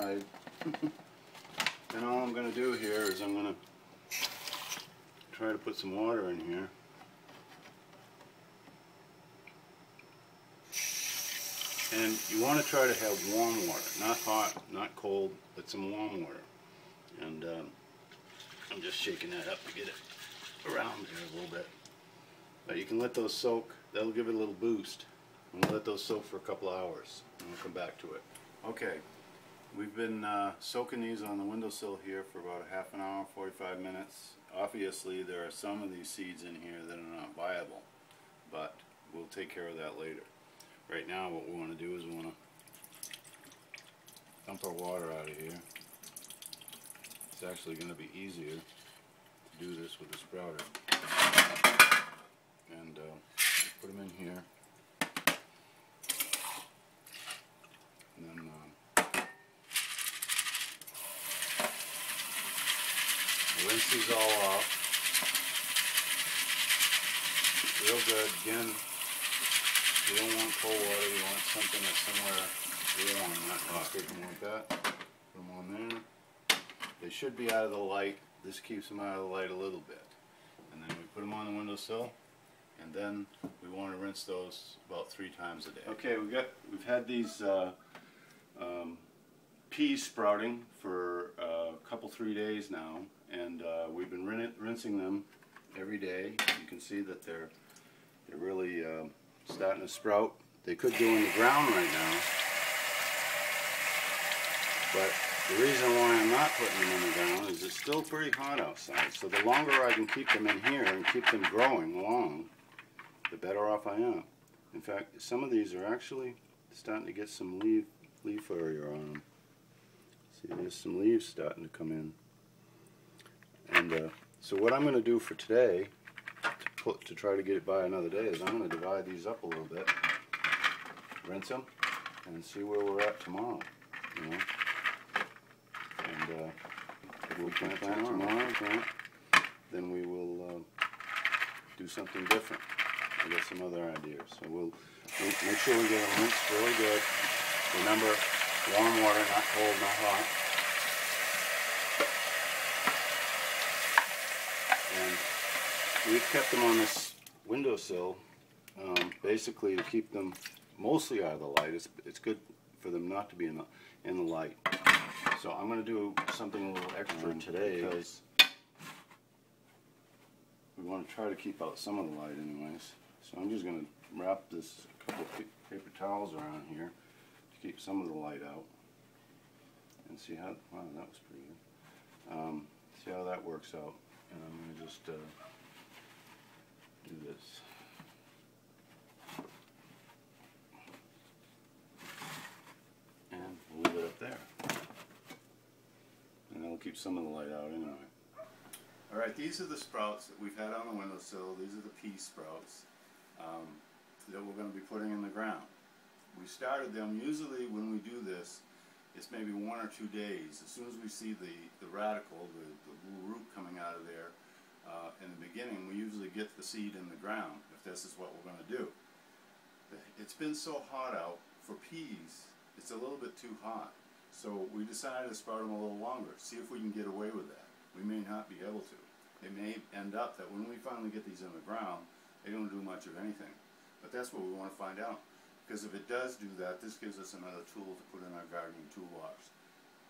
hide. And all I'm going to do here is I'm going to try to put some water in here. And you want to try to have warm water, not hot, not cold, but some warm water. And I'm just shaking that up to get it around here a little bit. But you can let those soak, that'll give it a little boost. And we'll let those soak for a couple of hours, and we'll come back to it. Okay, we've been soaking these on the windowsill here for about a half an hour, 45 minutes. Obviously there are some of these seeds in here that are not viable, but we'll take care of that later. Right now what we want to do is we want to dump our water out of here. It's actually going to be easier to do this with a sprouter. And put them in here. And then rinse these all off real good. Again, you don't want cold water, you want something that's somewhere warm, not hot. Take them like that, put them on there. They should be out of the light. This keeps them out of the light a little bit. And then we put them on the windowsill, and then we want to rinse those about 3 times a day. Okay, we've had these peas sprouting for a couple, 3 days now, and we've been rinsing them every day. You can see that they're really starting to sprout. They could go in the ground right now, but the reason why I'm not putting them in the ground is it's still pretty hot outside. So the longer I can keep them in here and keep them growing along, the better off I am. In fact, some of these are actually starting to get some leaf area on them. See, there's some leaves starting to come in. And so what I'm going to do for today, to try to get it by another day, is I'm going to divide these up a little bit, rinse them, and see where we're at tomorrow. You know, and we'll plant tomorrow. Then we will do something different. I got some other ideas. So we'll make sure we get them rinsed really good. Remember, warm water, not cold, not hot. And we've kept them on this windowsill basically to keep them mostly out of the light. It's good for them not to be in the light. So I'm going to do something a little extra today because we want to try to keep out some of the light anyways. So I'm just going to wrap this couple of paper towels around here to keep some of the light out. And see how, wow, that was pretty good. See how that works out. And I'm going to just do this. And we'll leave it up there. And that'll keep some of the light out anyway. Alright, these are the sprouts that we've had on the windowsill. These are the pea sprouts that we're going to be putting in the ground. We started them, usually when we do this, it's maybe 1 or 2 days. As soon as we see the radical, the little root coming out of there, in the beginning, we usually get the seed in the ground, if this is what we're going to do. It's been so hot out, for peas, it's a little bit too hot. So we decided to sprout them a little longer, see if we can get away with that. We may not be able to. It may end up that when we finally get these in the ground, they don't do much of anything. But that's what we want to find out. Because if it does do that, this gives us another tool to put in our gardening toolbox.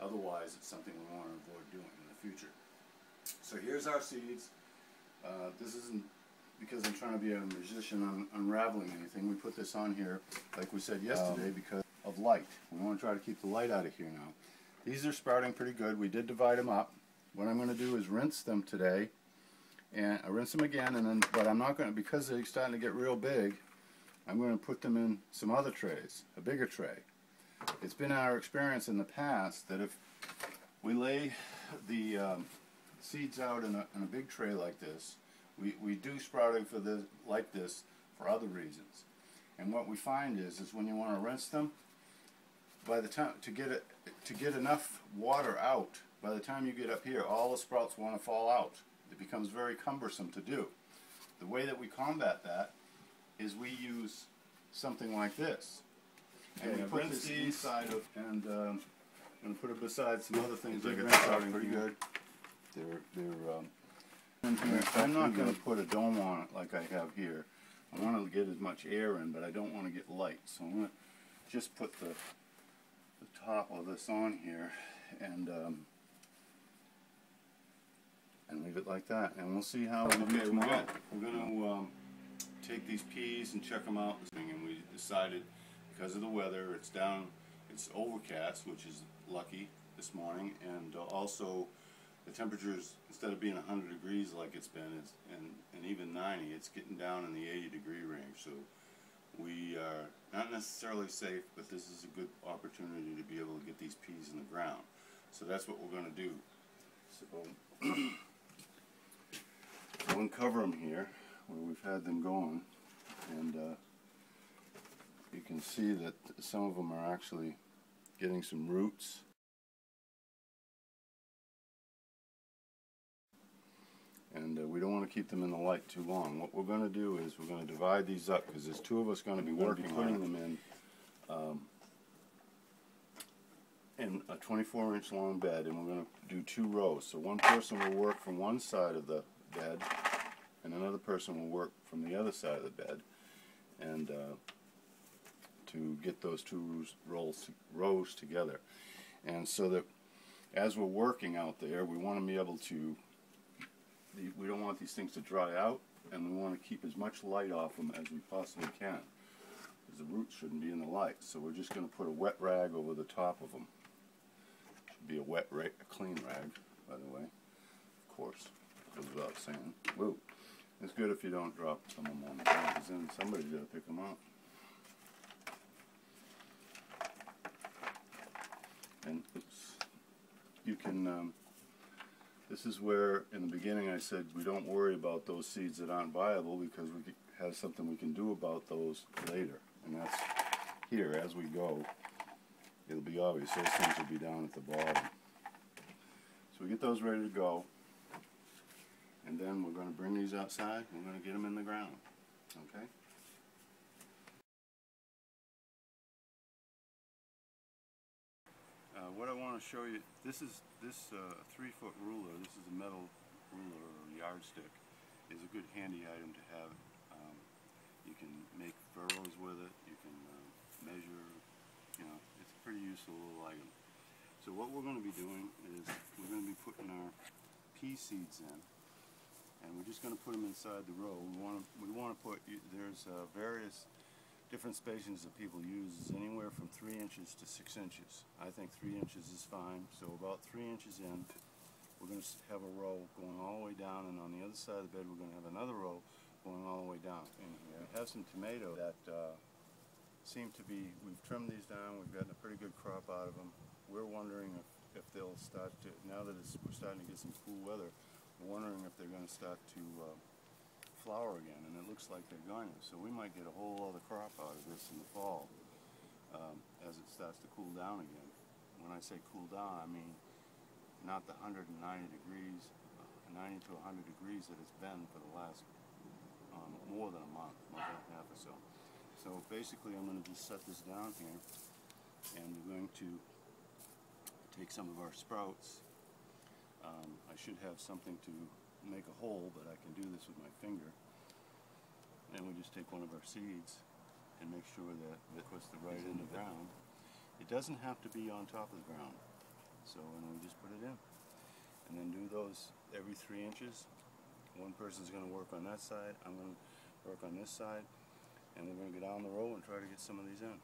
Otherwise, it's something we want to avoid doing in the future. So here's our seeds. This isn't because I'm trying to be a magician on unraveling anything. We put this on here, like we said yesterday, because of light. We want to try to keep the light out of here now. These are sprouting pretty good. We did divide them up. What I'm going to do is rinse them today, and I rinse them again, and then, but I'm not going to, because they're starting to get real big, I'm going to put them in some other trays, a bigger tray. It's been our experience in the past that if we lay the seeds out in a big tray like this, we do sprouting for this, like this, for other reasons. And what we find is when you want to rinse them, by the time to get enough water out, by the time you get up here, all the sprouts want to fall out. It becomes very cumbersome to do. The way that we combat that is we use something like this. And we put this inside of, and I'm going to put it beside some other things I got starting pretty good. I'm not going to put a dome on it like I have here. I want to get as much air in, but I don't want to get light. So I'm going to just put the top of this on here and leave it like that. And we'll see how we do tomorrow. We're going to take these peas and check them out. And we decided, because of the weather, it's overcast, which is lucky this morning, and also the temperatures, instead of being 100 degrees like it's been, and even 90, it's getting down in the 80-degree range. So we are not necessarily safe, but this is a good opportunity to be able to get these peas in the ground. So that's what we're going to do. So we'll uncover them here where we've had them going, and you can see that some of them are actually getting some roots. And we don't want to keep them in the light too long. What we're going to do is we're going to divide these up, because there's two of us going to be working putting them in a 24-inch long bed, and we're going to do 2 rows. So one person will work from one side of the bed, and another person will work from the other side of the bed, and to get those 2 rows together. And so that as we're working out there, we want to be able to, we don't want these things to dry out, and we want to keep as much light off them as we possibly can, because the roots shouldn't be in the light. So we're just going to put a wet rag over the top of them. Should be a clean rag, by the way. Of course, goes without saying. Woo! It's good if you don't drop some of them on the ground, because then somebody's got to pick them up. And you can. This is where, in the beginning, I said we don't worry about those seeds that aren't viable, because we have something we can do about those later. And that's here, as we go, it'll be obvious. Those things will be down at the bottom. So we get those ready to go, and then we're going to bring these outside, and we're going to get them in the ground. Okay? What I want to show you, this 3-foot ruler, this is a metal ruler or yardstick, is a good handy item to have. You can make furrows with it, you can measure, it's a pretty useful little item. So what we're going to be doing is we're going to be putting our pea seeds in, and we're just going to put them inside the row. We want to put, there's various different spacings that people use, is anywhere from 3 inches to 6 inches. I think 3 inches is fine. So about 3 inches in, we're going to have a row going all the way down, and on the other side of the bed we're going to have another row going all the way down in here. I have some tomato that seem to be, we've trimmed these down, we've gotten a pretty good crop out of them. We're wondering if they'll start to, now that we're starting to get some cool weather, we're wondering if they're going to start to flower again, and it looks like they're going to. So we might get a whole other crop out of this in the fall as it starts to cool down again. When I say cool down, I mean not the 190 degrees, 90 to 100 degrees that it's been for the last more than a month and a half or so. So basically I'm going to just set this down here, and we're going to take some of our sprouts. I should have something to make a hole, but I can do this with my finger. And we just take one of our seeds and make sure that it puts the right in the ground. It doesn't have to be on top of the ground. So, and we just put it in. And then do those every 3 inches. One person's going to work on that side, I'm going to work on this side, and we're going to go down the row and try to get some of these in.